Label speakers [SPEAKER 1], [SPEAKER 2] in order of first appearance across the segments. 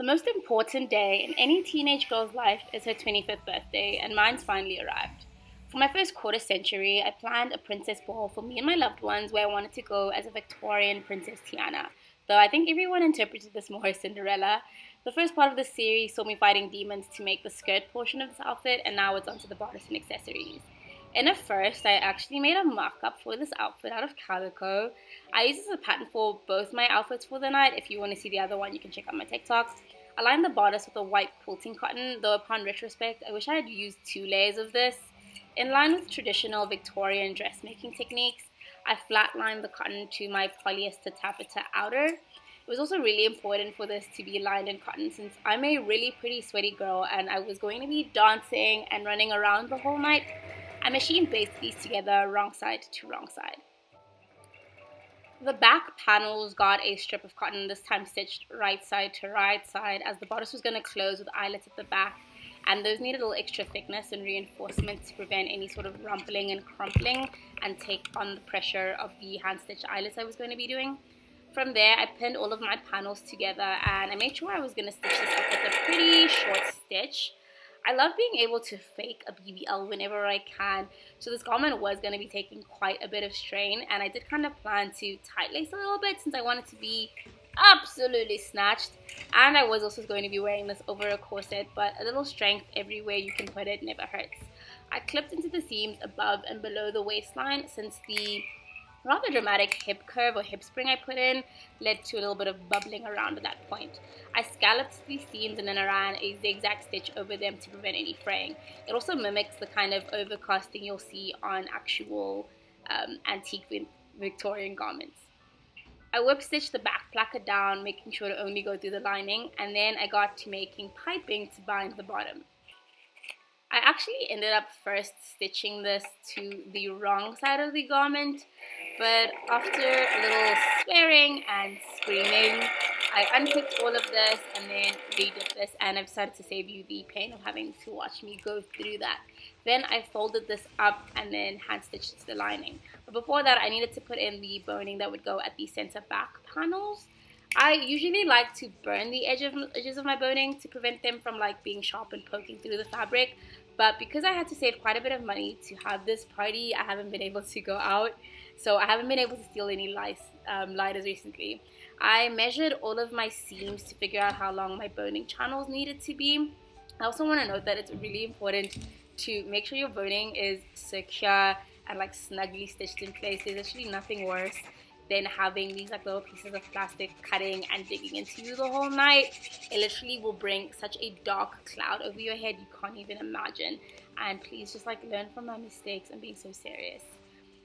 [SPEAKER 1] The most important day in any teenage girl's life is her 25th birthday, and mine's finally arrived. For my first quarter century, I planned a princess ball for me and my loved ones where I wanted to go as a Victorian Princess Tiana, though I think everyone interpreted this more as Cinderella. The first part of the series saw me fighting demons to make the skirt portion of this outfit, and now it's onto the bodice and accessories. In a first, I actually made a mock-up for this outfit out of calico. I used this as a pattern for both my outfits for the night. If you want to see the other one, you can check out my TikTok. I lined the bodice with a white quilting cotton, though upon retrospect, I wish I had used 2 layers of this. In line with traditional Victorian dressmaking techniques, I flatlined the cotton to my polyester taffeta outer. It was also really important for this to be lined in cotton since I'm a really pretty sweaty girl and I was going to be dancing and running around the whole night. I machined based these together wrong side to wrong side. The back panels got a strip of cotton, this time stitched right side to right side, as the bodice was going to close with eyelets at the back, and those needed a little extra thickness and reinforcement to prevent any sort of rumpling and crumpling and take on the pressure of the hand-stitched eyelets I was going to be doing. From there, I pinned all of my panels together and I made sure I was going to stitch this up with a pretty short stitch. I love being able to fake a BBL whenever I can, so this garment was going to be taking quite a bit of strain, and I did kind of plan to tight lace a little bit since I wanted to be absolutely snatched, and I was also going to be wearing this over a corset, but a little strength everywhere you can put it never hurts. I clipped into the seams above and below the waistline since the rather dramatic hip curve or hip spring I put in led to a little bit of bubbling around at that point. I scalloped these seams and then I ran a zigzag stitch over them to prevent any fraying. It also mimics the kind of overcasting you'll see on actual antique Victorian garments. I whip stitched the back placket down, making sure to only go through the lining, and then I got to making piping to bind the bottom. I actually ended up first stitching this to the wrong side of the garment, but after a little swearing and screaming, I unpicked all of this and then redid this, and I've decided to save you the pain of having to watch me go through that. Then I folded this up and then hand stitched to the lining. But before that, I needed to put in the boning that would go at the center back panels. I usually like to burn the edges of my boning to prevent them from being sharp and poking through the fabric. But because I had to save quite a bit of money to have this party, I haven't been able to go out. So I haven't been able to steal any lighters recently. I measured all of my seams to figure out how long my boning channels needed to be. I also want to note that it's really important to make sure your boning is secure and snugly stitched in place. There's actually nothing worse than having these little pieces of plastic cutting and digging into you the whole night. It literally will bring such a dark cloud over your head you can't even imagine. And please just learn from my mistakes. I'm being so serious.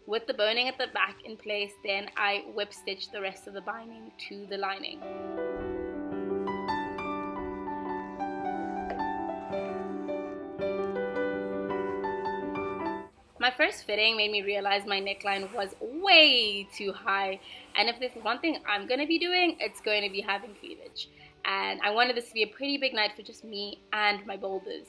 [SPEAKER 1] With the boning at the back in place, then I whip stitched the rest of the binding to the lining. My first fitting made me realize my neckline was way too high, and if there's one thing I'm going to be doing, it's going to be having cleavage. And I wanted this to be a pretty big night for just me and my boulders.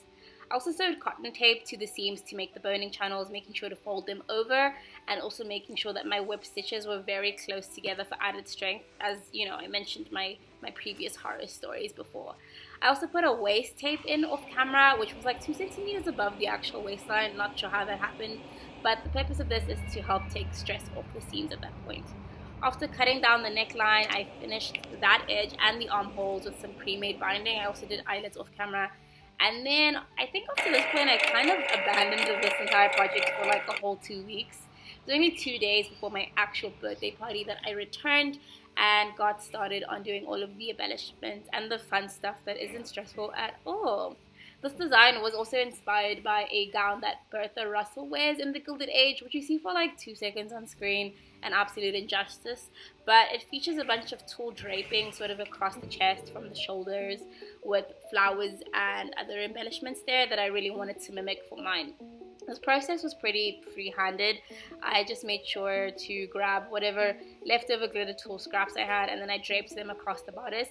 [SPEAKER 1] I also sewed cotton tape to the seams to make the boning channels, making sure to fold them over, and also making sure that my whip stitches were very close together for added strength, as you know, I mentioned my previous horror stories before. I also put a waist tape in off camera, which was 2 centimeters above the actual waistline. Not sure how that happened, but the purpose of this is to help take stress off the seams at that point. After cutting down the neckline, I finished that edge and the armholes with some pre-made binding. I also did eyelets off camera. And then I think up to this point, I kind of abandoned this entire project for a whole 2 weeks. It was only 2 days before my actual birthday party that I returned and got started on doing all of the embellishments and the fun stuff that isn't stressful at all. This design was also inspired by a gown that Bertha Russell wears in the Gilded Age, which you see for 2 seconds on screen, an absolute injustice, but it features a bunch of tulle draping sort of across the chest from the shoulders with flowers and other embellishments there that I really wanted to mimic for mine. This process was pretty free-handed. I just made sure to grab whatever leftover glitter tulle scraps I had, and then I draped them across the bodice.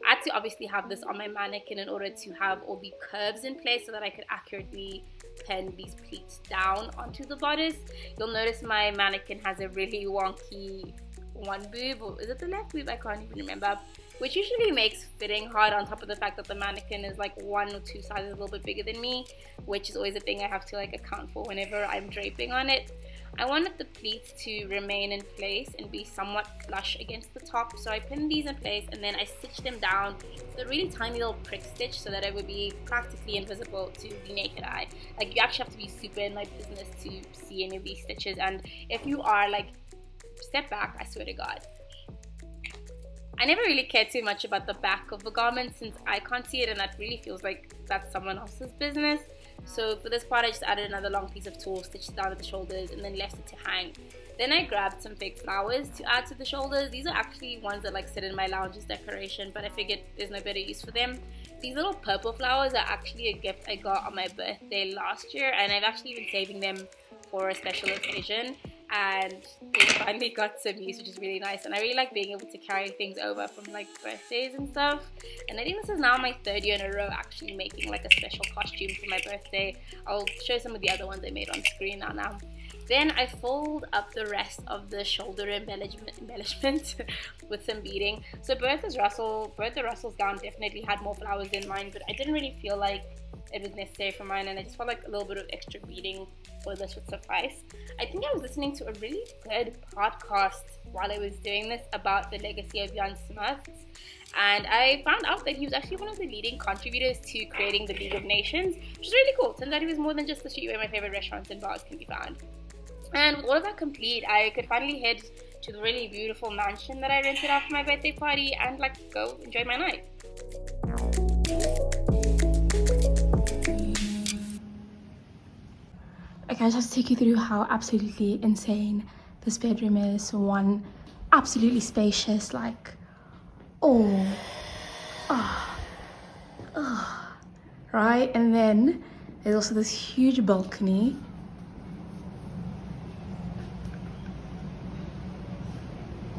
[SPEAKER 1] I had to obviously have this on my mannequin in order to have all the curves in place so that I could accurately pin these pleats down onto the bodice. You'll notice my mannequin has a really wonky one boob, or is it the left boob? I can't even remember. which usually makes fitting hard, on top of the fact that the mannequin is like 1 or 2 sizes a little bit bigger than me, which is always a thing I have to like account for whenever I'm draping on it. I wanted the pleats to remain in place and be somewhat flush against the top, so I pinned these in place and then I stitched them down with a really tiny little prick stitch so that it would be practically invisible to the naked eye. Like, you actually have to be super in my business to see any of these stitches, and if you are, like, step back, I swear to God. I never really cared too much about the back of the garment since I can't see it, and that really feels like that's someone else's business. So for this part, I just added another long piece of tulle, stitched it down at the shoulders, and then left it to hang. Then I grabbed some fake flowers to add to the shoulders. These are actually ones that like sit in my lounge as decoration, but I figured there's no better use for them. These little purple flowers are actually a gift I got on my birthday last year, and I've actually been saving them for a special occasion, and they finally got some use, which is really nice. And I really like being able to carry things over from like birthdays and stuff, and I think this is now my 3rd year in a row actually making like a special costume for my birthday. I'll show some of the other ones I made on screen now. Then I fold up the rest of the shoulder embellishment with some beading. So Bertha Russell's gown definitely had more flowers than mine, but I didn't really feel like it was necessary for mine, and I just felt like a little bit of extra beading for this would suffice. I think I was listening to a really good podcast while I was doing this about the legacy of Jan Smuts, and I found out that he was actually one of the leading contributors to creating the League of Nations, which is really cool. Turns out he was more than just the street where my favorite restaurants and bars can be found. And with all of that complete, I could finally head to the really beautiful mansion that I rented out for my birthday party and like go enjoy my night.
[SPEAKER 2] Okay, I'll just take you through how absolutely insane this bedroom is. So one, absolutely spacious, like, right? And then there's also this huge balcony.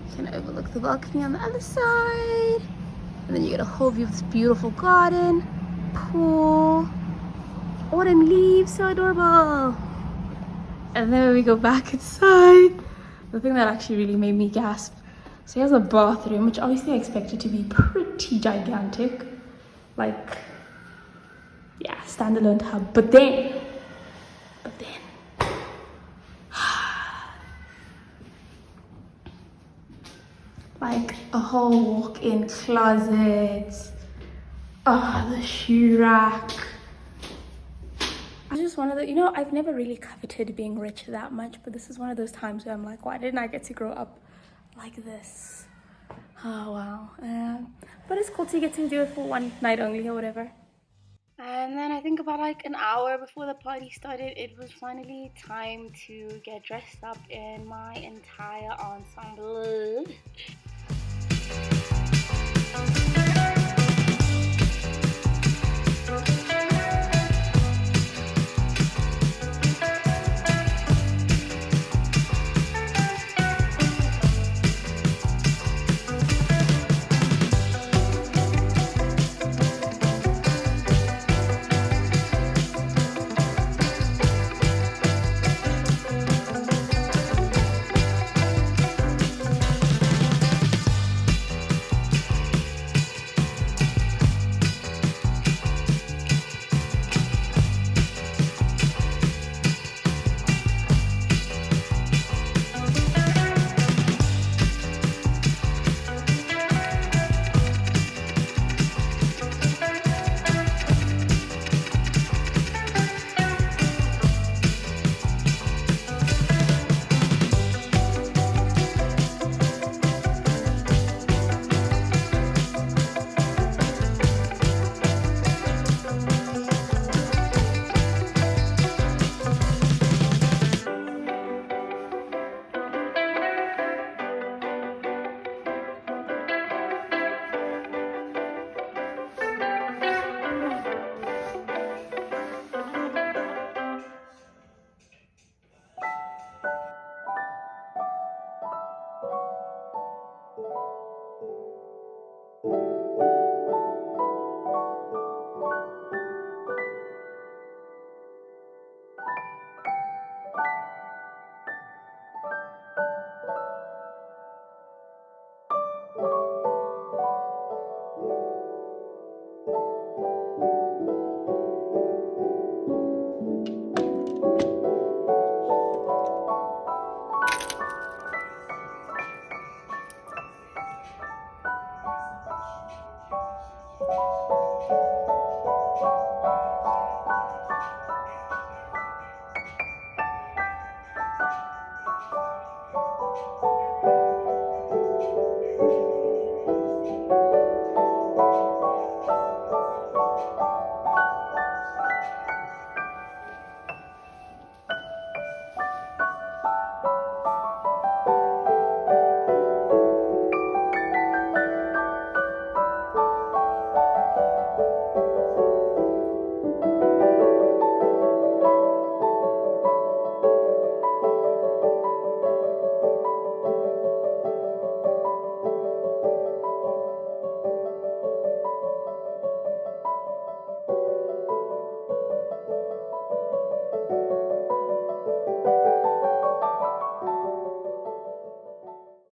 [SPEAKER 2] You can overlook the balcony on the other side. And then you get a whole view of this beautiful garden, pool, autumn leaves, so adorable. And then we go back inside. The thing that actually really made me gasp. So he has a bathroom, which obviously I expected to be pretty gigantic. Like, yeah, standalone tub. But then, like a whole walk-in closet. Oh, the shoe rack. I just one of the, I've never really coveted being rich that much, but this is one of those times where I'm like, why didn't I get to grow up like this? Oh, wow. But it's cool to get to do it for one night only or whatever. And then I think about like an hour before the party started, it was finally time to get dressed up in my entire ensemble.